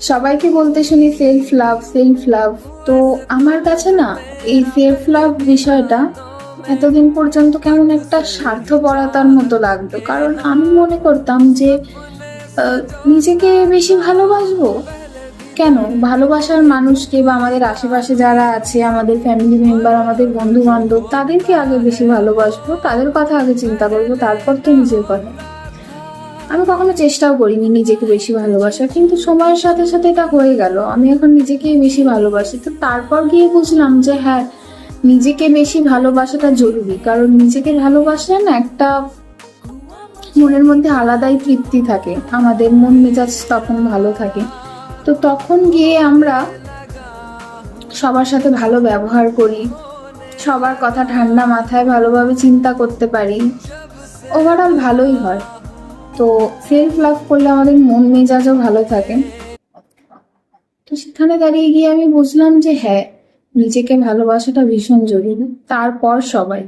সবাইকে বলতে শুনি সেলফ লাভ সেলফ লাভ। তো আমার কাছে না এই সেলফ লাভ বিষয়টা এতদিন পর্যন্ত কেমন একটা স্বার্থপরতার মতো লাগতো, কারণ আমি মনে করতাম যে আহ, নিজেকে বেশি ভালোবাসবো কেন? ভালোবাসার মানুষকে বা আমাদের আশেপাশে যারা আছে, আমাদের ফ্যামিলি মেম্বার, আমাদের বন্ধু বান্ধব, তাদেরকে আগে বেশি ভালোবাসবো, তাদের কথা আগে চিন্তা করবো, তারপর তো নিজের কথা। আমি কখনো চেষ্টাও করিনি নিজেকে বেশি ভালোবাসার, কিন্তু সময়ের সাথে সাথে এটা হয়ে গেল, আমি এখন নিজেকেই বেশি ভালোবাসি। তো তারপর গিয়ে বুঝলাম যে হ্যাঁ, নিজেকে বেশি ভালোবাসাটা জরুরি, কারণ নিজেকে ভালোবাসলে না একটা মনের মধ্যে আলাদাই তৃপ্তি থাকে, আমাদের মন মেজাজ তখন ভালো থাকে। তো তখন গিয়ে আমরা সবার সাথে ভালো ব্যবহার করি, সবার কথা ঠান্ডা মাথায় ভালোভাবে চিন্তা করতে পারি, ওভারঅল ভালোই হয়। তো সেলফ লাভ করলে আমাদের মন মেজাজও ভালো থাকে। তো সেখানে দাঁড়িয়ে গিয়ে আমি বুঝলাম যে হ্যাঁ, নিজেকে ভালোবাসাটা ভীষণ জরুরি, তারপর সবাই।